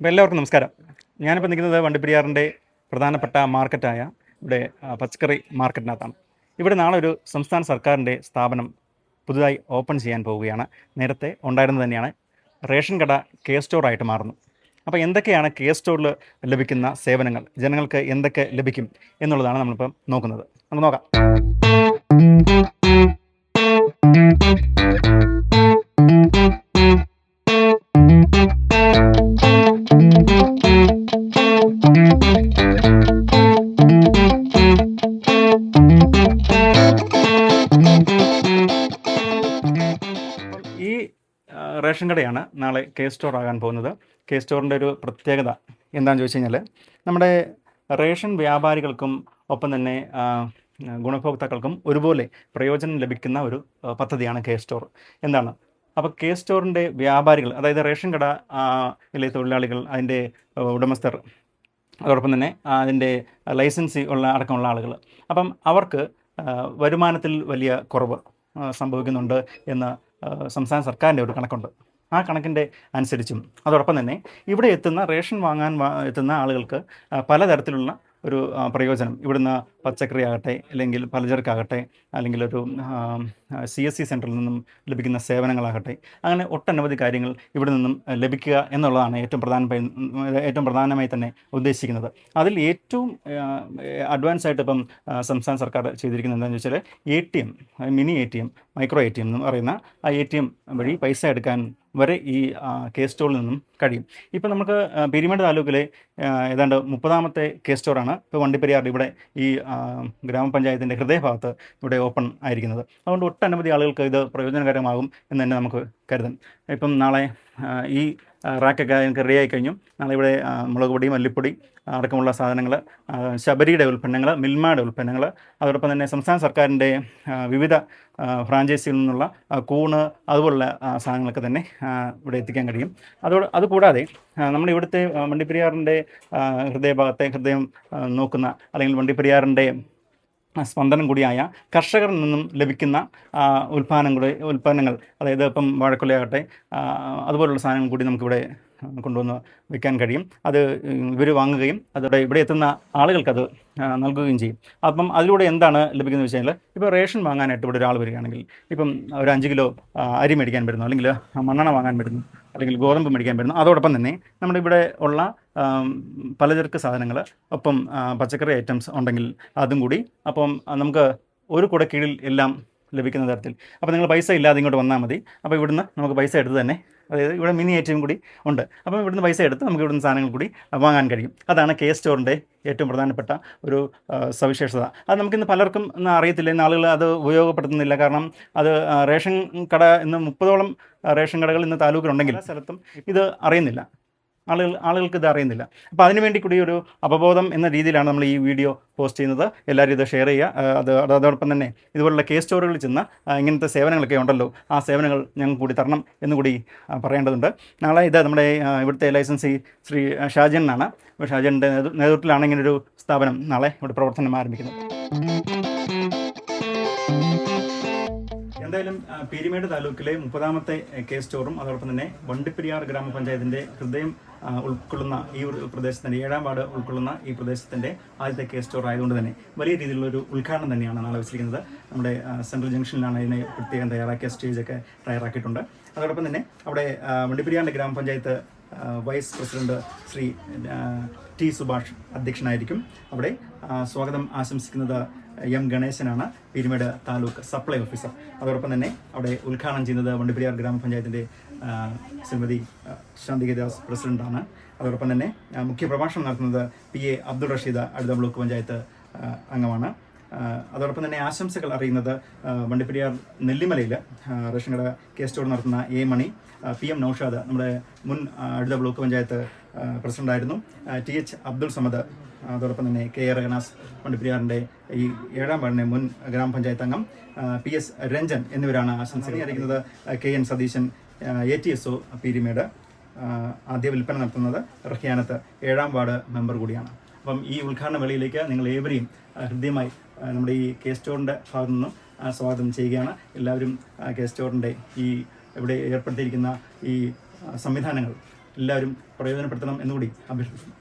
അപ്പോൾ എല്ലാവർക്കും നമസ്കാരം. ഞാനിപ്പോൾ നിൽക്കുന്നത് വണ്ടിപ്പെരിയാറിൻ്റെ പ്രധാനപ്പെട്ട മാർക്കറ്റായ ഇവിടെ പച്ചക്കറി മാർക്കറ്റിനകത്താണ്. ഇവിടെ നാളെ ഒരു സംസ്ഥാന സർക്കാരിൻ്റെ സ്ഥാപനം പുതുതായി ഓപ്പൺ ചെയ്യാൻ പോവുകയാണ്. നേരത്തെ ഉണ്ടായിരുന്നത് തന്നെയാണ്. റേഷൻ കട കെ സ്റ്റോറായിട്ട് മാറുന്നു. അപ്പോൾ എന്തൊക്കെയാണ് കെ സ്റ്റോറിൽ ലഭിക്കുന്ന സേവനങ്ങൾ, ജനങ്ങൾക്ക് എന്തൊക്കെ ലഭിക്കും എന്നുള്ളതാണ് നമ്മളിപ്പം നോക്കുന്നത്. നമുക്ക് നോക്കാം. ഈ റേഷൻ കടയാണ് നാളെ കെ സ്റ്റോർ ആകാൻ പോകുന്നത്. കെ സ്റ്റോറിൻ്റെ ഒരു പ്രത്യേകത എന്താണെന്ന് ചോദിച്ചു കഴിഞ്ഞാൽ, നമ്മുടെ റേഷൻ വ്യാപാരികൾക്കും ഒപ്പം തന്നെ ഗുണഭോക്താക്കൾക്കും ഒരുപോലെ പ്രയോജനം ലഭിക്കുന്ന ഒരു പദ്ധതിയാണ് കെ സ്റ്റോർ. എന്താണ്? അപ്പോൾ കെ സ്റ്റോറിൻ്റെ വ്യാപാരികൾ, അതായത് റേഷൻ കട യിലെ തൊഴിലാളികൾ, അതിൻ്റെ ഉടമസ്ഥർ, അതോടൊപ്പം തന്നെ അതിൻ്റെ ലൈസൻസ് ഉള്ള അടക്കമുള്ള ആളുകൾ, അപ്പം അവർക്ക് വരുമാനത്തിൽ വലിയ കുറവ് സംഭവിക്കുന്നുണ്ട് എന്ന് സംസ്ഥാന സർക്കാരിൻ്റെ ഒരു കണക്കുണ്ട്. ആ കണക്കിൻ്റെ അനുസരിച്ചും അതോടൊപ്പം തന്നെ ഇവിടെ എത്തുന്ന റേഷൻ വാങ്ങാൻ എത്തുന്ന ആളുകൾക്ക് പലതരത്തിലുള്ള ഒരു പ്രയോജനം, ഇവിടുന്ന് പച്ചക്കറി ആകട്ടെ, അല്ലെങ്കിൽ പലചരക്കാകട്ടെ, അല്ലെങ്കിൽ ഒരു CSC സെൻറ്ററിൽ നിന്നും ലഭിക്കുന്ന സേവനങ്ങളാകട്ടെ, അങ്ങനെ ഒട്ടനവധി കാര്യങ്ങൾ ഇവിടെ നിന്നും ലഭിക്കുക എന്നുള്ളതാണ് ഏറ്റവും പ്രധാനമായി തന്നെ ഉദ്ദേശിക്കുന്നത്. അതിൽ ഏറ്റവും അഡ്വാൻസ് ആയിട്ട് ഇപ്പം സംസ്ഥാന സർക്കാർ ചെയ്തിരിക്കുന്നത് എന്താണെന്ന് വെച്ചാൽ, ATM, mini ATM, micro ATM എന്ന് പറയുന്ന ആ ATM വഴി പൈസ എടുക്കാൻ വരെ ഈ കെ സ്റ്റോറിൽ നിന്നും കഴിയും. ഇപ്പം നമുക്ക് പീരിമേട് താലൂക്കിലെ ഏതാണ്ട് 30ാമത്തെ കെ സ്റ്റോറാണ് ഇപ്പോൾ വണ്ടിപ്പെരിയാർ ഇവിടെ ഈ ഗ്രാമപഞ്ചായത്തിൻ്റെ ഹൃദയഭാഗത്ത് ഇവിടെ ഓപ്പൺ ആയിരിക്കുന്നത്. അതുകൊണ്ട് ഒട്ടനവധി ആളുകൾക്ക് ഇത് പ്രയോജനകരമാകും എന്ന് തന്നെ നമുക്ക് കരുതാം. ഇപ്പം നാളെ ഈ റാക്കൊക്കെ ഞങ്ങൾക്ക് റെഡി ആയി കഴിഞ്ഞു. നാളെ ഇവിടെ മുളക് പൊടി, മല്ലിപ്പൊടി അടക്കമുള്ള സാധനങ്ങൾ, ശബരിയുടെ ഉൽപ്പന്നങ്ങൾ, മിൽമയുടെ ഉൽപ്പന്നങ്ങൾ, അതോടൊപ്പം തന്നെ സംസ്ഥാന സർക്കാരിൻ്റെ വിവിധ ഫ്രാഞ്ചൈസിയിൽ നിന്നുള്ള കൂണ്, അതുപോലുള്ള സാധനങ്ങളൊക്കെ തന്നെ ഇവിടെ എത്തിക്കാൻ കഴിയും. അതുകൂടാതെ നമ്മുടെ ഇവിടുത്തെ വണ്ടിപ്പെരിയാറിൻ്റെ ഹൃദയം നോക്കുന്ന, അല്ലെങ്കിൽ വണ്ടിപ്പെരിയാറിൻ്റെ സ്പന്ദനം കൂടിയായ കർഷകരിൽ നിന്നും ലഭിക്കുന്ന ഉൽപ്പന്നങ്ങൾ, അതായത് ഇപ്പം വാഴക്കൊലയാകട്ടെ, അതുപോലുള്ള സാധനങ്ങൾ കൂടി നമുക്കിവിടെ കൊണ്ടുവന്ന് വിൽക്കാൻ കഴിയും. അത് ഇവർ വാങ്ങുകയും അതോടെ ഇവിടെ എത്തുന്ന ആളുകൾക്കത് നൽകുകയും ചെയ്യും. അപ്പം അതിലൂടെ എന്താണ് ലഭിക്കുന്നത് വെച്ച് കഴിഞ്ഞാൽ, ഇപ്പോൾ റേഷൻ വാങ്ങാനായിട്ട് ഇവിടെ ഒരാൾ വരികയാണെങ്കിൽ, ഇപ്പം ഒരു 5 കിലോ അരി മേടിക്കാൻ വരുന്നു, അല്ലെങ്കിൽ മണ്ണെണ്ണ വാങ്ങാൻ വരുന്നു, അല്ലെങ്കിൽ ഗോതമ്പ് മേടിക്കാൻ വരുന്നു, അതോടൊപ്പം തന്നെ നമ്മുടെ ഇവിടെ ഉള്ള പലചരക്ക് സാധനങ്ങൾ, ഒപ്പം പച്ചക്കറി ഐറ്റംസ് ഉണ്ടെങ്കിൽ അതും കൂടി, അപ്പം നമുക്ക് ഒരു കുട കീഴിൽ എല്ലാം ലഭിക്കുന്ന തരത്തിൽ. അപ്പോൾ നിങ്ങൾ പൈസ ഇല്ലാതെ ഇങ്ങോട്ട് വന്നാൽ മതി. അപ്പോൾ ഇവിടുന്ന് നമുക്ക് പൈസ എടുത്ത് തന്നെ, അതായത് ഇവിടെ മിനി ATM കൂടി ഉണ്ട്, അപ്പം ഇവിടുന്ന് പൈസ എടുത്ത് നമുക്ക് ഇവിടുന്ന് സാധനങ്ങൾ കൂടി വാങ്ങാൻ കഴിയും. അതാണ് കെ സ്റ്റോറിൻ്റെ ഏറ്റവും പ്രധാനപ്പെട്ട ഒരു സവിശേഷത. അത് നമുക്കിന്ന് പലർക്കും അറിയത്തില്ല, ഇന്ന് ആളുകൾ അത് ഉപയോഗപ്പെടുത്തുന്നില്ല. കാരണം അത് റേഷൻ കട ഇന്ന് 30ഓളം റേഷൻ കടകൾ ഇന്ന് താലൂക്കിലുണ്ടെങ്കിൽ സ്ഥലത്തും ഇത് അറിയുന്നില്ല, ആളുകൾക്ക് ഇത് അറിയുന്നില്ല. അപ്പോൾ അതിനുവേണ്ടി കൂടി ഒരു അവബോധം എന്ന രീതിയിലാണ് നമ്മൾ ഈ വീഡിയോ പോസ്റ്റ് ചെയ്യുന്നത്. എല്ലാവരും ഇത് ഷെയർ ചെയ്യുക. അതോടൊപ്പം തന്നെ ഇതുപോലുള്ള കെ സ്റ്റോറുകളിൽ ചെന്ന് ഇങ്ങനത്തെ സേവനങ്ങളൊക്കെ ഉണ്ടല്ലോ, ആ സേവനങ്ങൾ ഞങ്ങൾക്ക് കൂടി തരണം എന്നുകൂടി പറയേണ്ടതുണ്ട്. നാളെ ഇത് നമ്മുടെ ഇവിടുത്തെ ലൈസൻസി ശ്രീ ഷാജനാണ്. ഷാജൻ്റെ നേതൃത്വത്തിലാണ് ഇങ്ങനൊരു സ്ഥാപനം നാളെ ഇവിടെ പ്രവർത്തനം ആരംഭിക്കുന്നത്. എന്തായാലും പീരിമേട് താലൂക്കിലെ 30ാമത്തെ കെ സ്റ്റോറും അതോടൊപ്പം തന്നെ വണ്ടിപ്പെരിയാർ ഗ്രാമപഞ്ചായത്തിൻ്റെ ഹൃദയം ഉൾക്കൊള്ളുന്ന ഈ ഒരു പ്രദേശത്തിൻ്റെ 7ാം വാർഡ് ഉൾക്കൊള്ളുന്ന ഈ പ്രദേശത്തിൻ്റെ ആദ്യത്തെ കെ സ്റ്റോർ ആയതുകൊണ്ട് തന്നെ വലിയ രീതിയിലുള്ളൊരു ഉദ്ഘാടനം തന്നെയാണ് നാളെ വെച്ചിരിക്കുന്നത്. നമ്മുടെ സെൻട്രൽ ജംഗ്ഷനിലാണ് ഇതിനെ പ്രത്യേകം തയ്യാറാക്കിയ സ്റ്റേജൊക്കെ തയ്യാറാക്കിയിട്ടുണ്ട്. അതോടൊപ്പം തന്നെ അവിടെ വണ്ടിപ്പെരിയാറിൻ്റെ ഗ്രാമപഞ്ചായത്ത് vice president Shri T. Subhash അധ്യക്ഷനായിരിക്കും. അവിടെ സ്വാഗതം ആശംസിക്കുന്നത് M. ഗണേശനാണ്, പീരിമേട് താലൂക്ക് സപ്ലൈ ഓഫീസർ. അതോടൊപ്പം തന്നെ അവിടെ ഉദ്ഘാടനം ചെയ്യുന്നത് വണ്ടിപ്പെരിയാർ ഗ്രാമപഞ്ചായത്തിൻ്റെ ശ്രീമതി ശാന്തികദാസ് പ്രസിഡന്റാണ്. അതോടൊപ്പം തന്നെ മുഖ്യപ്രഭാഷണം നടത്തുന്നത് PA അബ്ദുൾ റഷീദ് അടുത്ത ബ്ലോക്ക് പഞ്ചായത്ത് അംഗമാണ്. അതോടൊപ്പം തന്നെ ആശംസകൾ അറിയുന്നത് വണ്ടിപ്പെരിയാർ നെല്ലിമലയിൽ റേഷൻ കട കെ സ്റ്റോർ നടത്തുന്ന A. മണി, PM നൗഷാദ്, നമ്മുടെ മുൻ അടുത്ത ബ്ലോക്ക് പഞ്ചായത്ത് പ്രസിഡന്റായിരുന്നു, TH അബ്ദുൾ സമദ്, അതോടൊപ്പം തന്നെ KA റഹനാസ്, വണ്ടിപ്പെരിയാറിൻ്റെ ഈ 7ാം വാർഡിൻ്റെ മുൻ ഗ്രാമപഞ്ചായത്ത് അംഗം, PS രഞ്ജൻ എന്നിവരാണ് ആശംസകൾ അറിയിക്കുന്നത്. KN സതീശൻ, ATSO പീരിമേട്, ആദ്യ വിൽപ്പന നടത്തുന്നത് റഹ്യാനത്ത്, 7ാം വാർഡ് മെമ്പർ കൂടിയാണ്. അപ്പം ഈ ഉദ്ഘാടന വേളയിലേക്ക് നിങ്ങൾ ഏവരെയും ഹൃദ്യമായി നമ്മുടെ ഈ കെ സ്റ്റോറിൻ്റെ ഭാഗത്തു നിന്നും സ്വാഗതം ചെയ്യുകയാണ്. എല്ലാവരും കെ സ്റ്റോറിൻ്റെ ഈ ഇവിടെ ഏർപ്പെടുത്തിയിരിക്കുന്ന ഈ സംവിധാനങ്ങൾ എല്ലാവരും പ്രയോജനപ്പെടുത്തണം എന്നുകൂടി അഭ്യർത്ഥിക്കുന്നു.